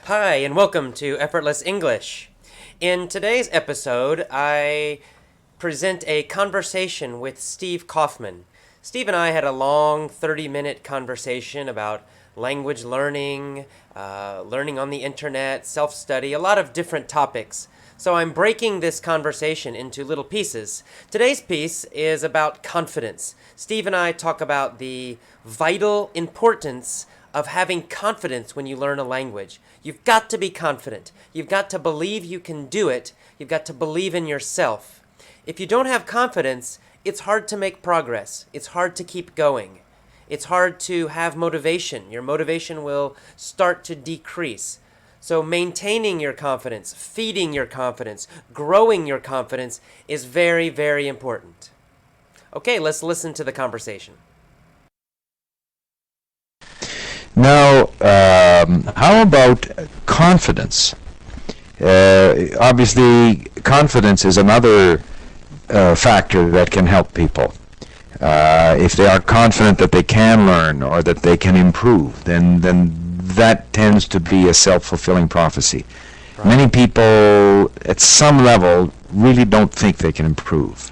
Hi, and welcome to Effortless English. In today's episode, I present a conversation with Steve Kaufman. Steve and I had a long 30-minute conversation about language learning, learning on the internet, self-study, a lot of different topics. So I'm breaking this conversation into little pieces. Today's piece is about confidence. Steve and I talk about the vital importance of having confidence when you learn a language. You've got to be confident. You've got to believe you can do it. You've got to believe in yourself. If you don't have confidence, it's hard to make progress. It's hard to keep going. It's hard to have motivation. Your motivation will start to decrease. So maintaining your confidence, feeding your confidence, growing your confidence is very, very important. Okay, let's listen to the conversation. Now, how about confidence? Obviously, confidence is another factor that can help people. If they are confident that they can learn or that they can improve, then that tends to be a self-fulfilling prophecy. Right. Many people, at some level, really don't think they can improve.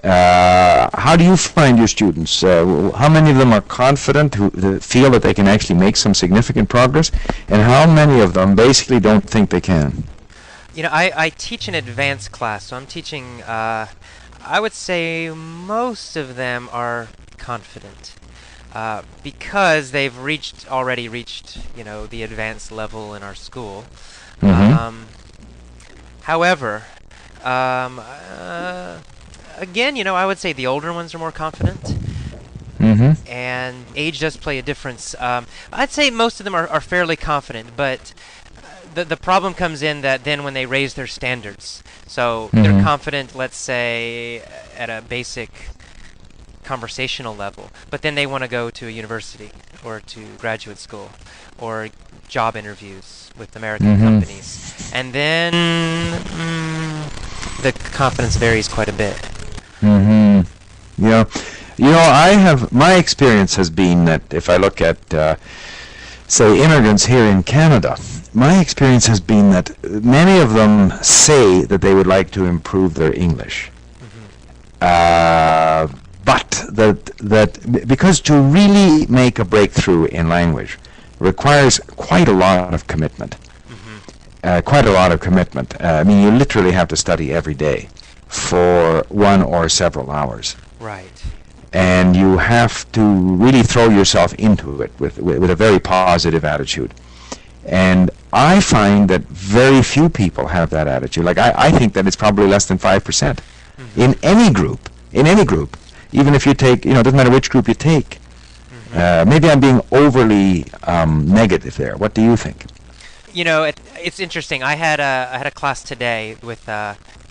How do you find your students? How many of them are confident, who feel that they can actually make some significant progress, and how many of them basically don't think they can? You know, I teach an advanced class, so I'm teaching, I would say most of them are confident because they've already reached, the advanced level in our school. Mm-hmm. However, again, I would say the older ones are more confident. Mm-hmm. And age does play a difference. I'd say most of them are fairly confident, but the problem comes in that then when they raise their standards. So they're confident, let's say, at a basic conversational level, but then they want to go to a university or to graduate school or job interviews with American companies. And then the confidence varies quite a bit. Mm-hmm. My experience has been that if I look at, say, immigrants here in Canada, my experience has been that many of them say that they would like to improve their English. But that because to really make a breakthrough in language requires quite a lot of commitment. Quite a lot of commitment. You literally have to study every day for 1 or several hours. Right. And you have to really throw yourself into it with a very positive attitude. And I find that very few people have that attitude. Like, I think that it's probably less than 5%. In any group, even if you take, it doesn't matter which group you take. Maybe I'm being overly negative there. What do you think? It's interesting. I had a class today with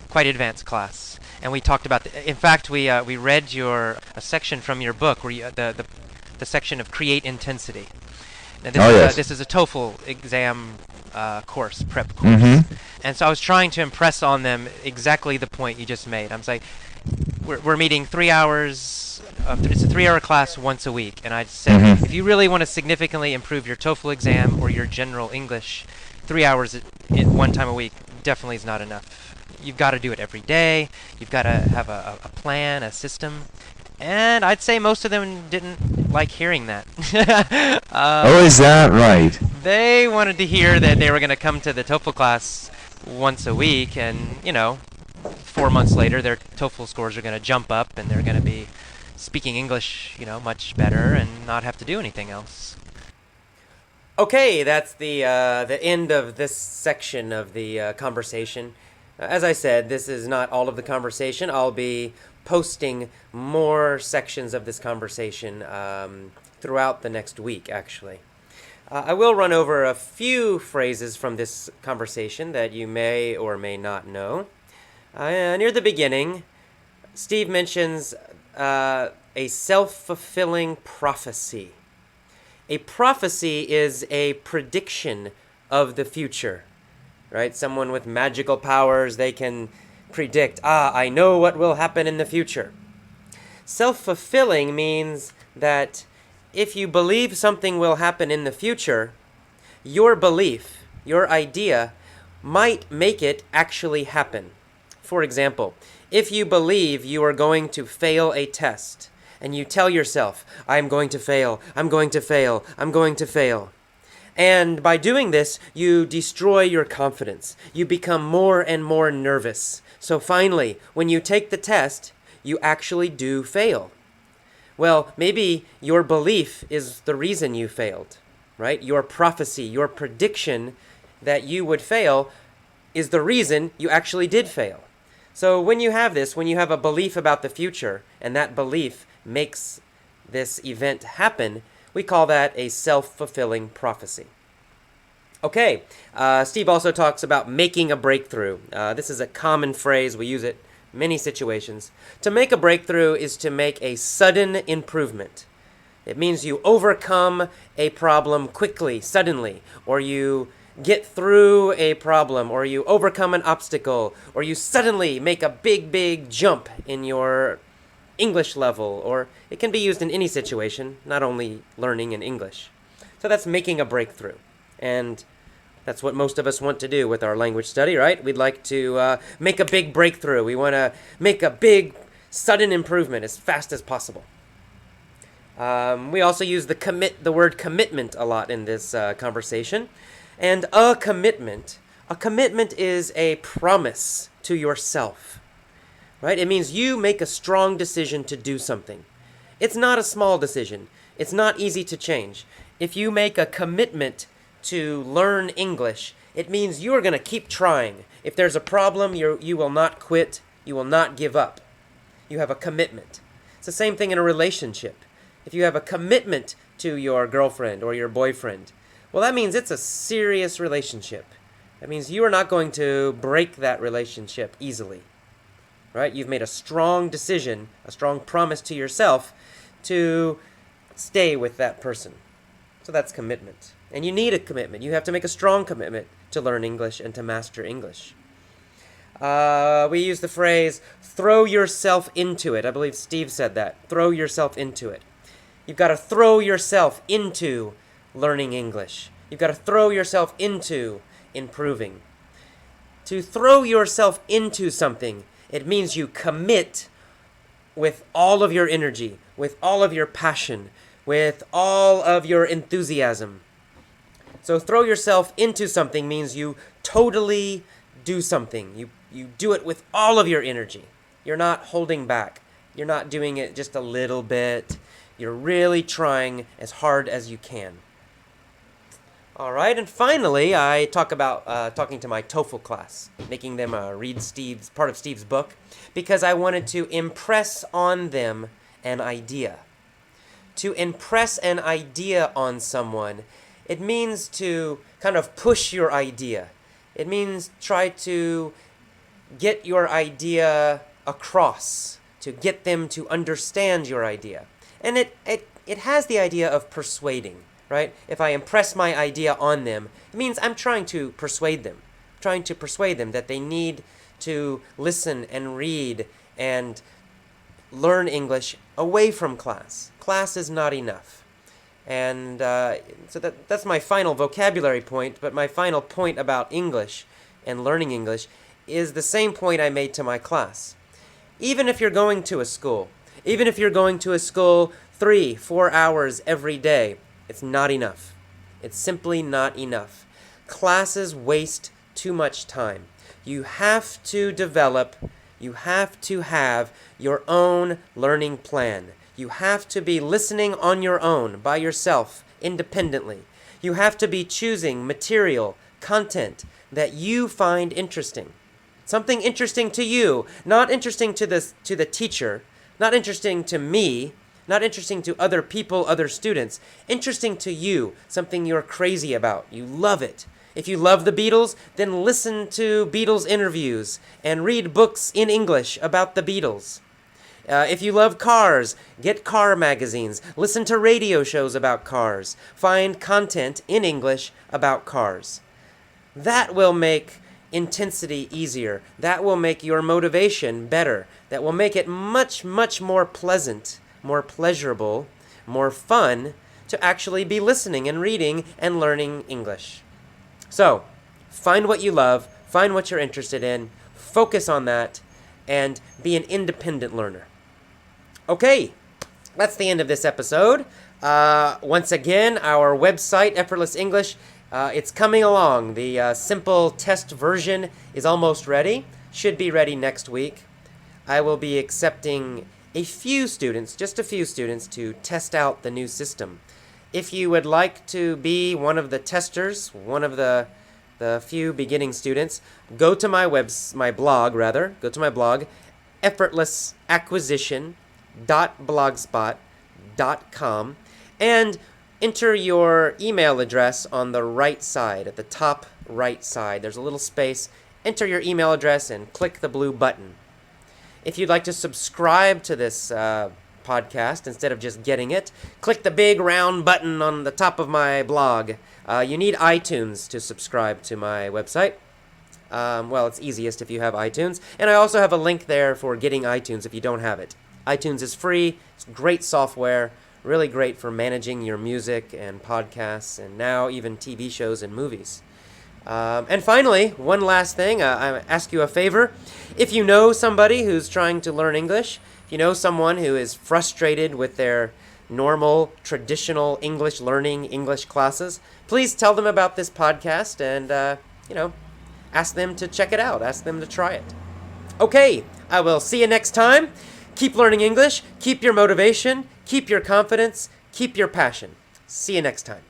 quite advanced class, and we talked about. In fact, we read a section from your book where the section of create intensity. Now, this is a TOEFL exam course, prep course, and so I was trying to impress on them exactly the point you just made. I was like, we're meeting 3 hours. It's a 3-hour class once a week, and I said, if you really want to significantly improve your TOEFL exam or your general English, 3 hours one time a week definitely is not enough. You've got to do it every day. You've got to have a plan, a system. And I'd say most of them didn't like hearing that. Is that right? They wanted to hear that they were going to come to the TOEFL class once a week, and 4 months later, their TOEFL scores are going to jump up, and they're going to be speaking English, much better, and not have to do anything else. Okay, that's the end of this section of the conversation. As I said, this is not all of the conversation. I'll be posting more sections of this conversation throughout the next week, actually. I will run over a few phrases from this conversation that you may or may not know. Near the beginning, Steve mentions a self-fulfilling prophecy. A prophecy is a prediction of the future, right? Someone with magical powers, they can predict, I know what will happen in the future. Self-fulfilling means that if you believe something will happen in the future, your belief your idea might make it actually happen. For example, if you believe you are going to fail a test, and you tell yourself, I'm going to fail, I'm going to fail, I'm going to fail. And by doing this, you destroy your confidence. You become more and more nervous. So finally, when you take the test, you actually do fail. Well, maybe your belief is the reason you failed, right? Your prophecy, your prediction that you would fail is the reason you actually did fail. So when you have this, when you have a belief about the future, and that belief makes this event happen, we call that a self-fulfilling prophecy. Okay, Steve also talks about making a breakthrough. This is a common phrase. We use it in many situations. To make a breakthrough is to make a sudden improvement. It means you overcome a problem quickly, suddenly, or you get through a problem, or you overcome an obstacle, or you suddenly make a big jump in your English level, or it can be used in any situation, not only learning in English. So that's making a breakthrough. And that's what most of us want to do with our language study, right? We'd like to make a big breakthrough. We want to make a big, sudden improvement as fast as possible. We also use the word commitment a lot in this conversation. And a commitment is a promise to yourself, right? It means you make a strong decision to do something. It's not a small decision. It's not easy to change. If you make a commitment to learn English, it means you are going to keep trying. If there's a problem, you will not quit. You will not give up. You have a commitment. It's the same thing in a relationship. If you have a commitment to your girlfriend or your boyfriend, well, that means it's a serious relationship. That means you are not going to break that relationship easily, right? You've made a strong decision, a strong promise to yourself to stay with that person. So that's commitment. And you need a commitment. You have to make a strong commitment to learn English and to master English. We use the phrase, throw yourself into it. I believe Steve said that. Throw yourself into it. You've got to throw yourself into learning English. You've got to throw yourself into improving. To throw yourself into something, it means you commit with all of your energy, with all of your passion, with all of your enthusiasm. So throw yourself into something means you totally do something. You do it with all of your energy. You're not holding back. You're not doing it just a little bit. You're really trying as hard as you can. All right, and finally, I talk about talking to my TOEFL class, making them read part of Steve's book, because I wanted to impress on them an idea. To impress an idea on someone, it means to kind of push your idea. It means try to get your idea across, to get them to understand your idea. And it has the idea of persuading, right? If I impress my idea on them, it means I'm trying to persuade them. Trying to persuade them that they need to listen and read and learn English away from class. Class is not enough. And so that's my final vocabulary point, but my final point about English and learning English is the same point I made to my class. Even if you're going to a school, even if you're going to a school 3-4 hours every day, it's not enough. It's simply not enough. Classes waste too much time. You have to you have to have your own learning plan. You have to be listening on your own, by yourself, independently. You have to be choosing material, content that you find interesting. Something interesting to you, not interesting to the teacher, not interesting to me, not interesting to other people, other students. Interesting to you, something you're crazy about. You love it. If you love the Beatles, then listen to Beatles interviews and read books in English about the Beatles. If you love cars, get car magazines. Listen to radio shows about cars. Find content in English about cars. That will make intensity easier. That will make your motivation better. That will make it much, much more pleasant, more pleasurable, more fun to actually be listening and reading and learning English. So, find what you love, find what you're interested in, focus on that, and be an independent learner. Okay, that's the end of this episode. Once again, our website, Effortless English, it's coming along. The simple test version is almost ready. Should be ready next week. I will be accepting a few students, just a few students, to test out the new system. If you would like to be one of the testers, one of the few beginning students, go to my blog, effortlessacquisition.blogspot.com, and enter your email address on the right side, at the top right side. There's a little space. Enter your email address and click the blue button. If you'd like to subscribe to this podcast instead of just getting it, click the big round button on the top of my blog. You need iTunes to subscribe to my website. Well, it's easiest if you have iTunes. And I also have a link there for getting iTunes if you don't have it. iTunes is free. It's great software. Really great for managing your music and podcasts and now even TV shows and movies. And finally, one last thing, I ask you a favor. If you know somebody who's trying to learn English, if you know someone who is frustrated with their normal, traditional English learning, English classes, please tell them about this podcast and, ask them to check it out. Ask them to try it. Okay, I will see you next time. Keep learning English. Keep your motivation. Keep your confidence. Keep your passion. See you next time.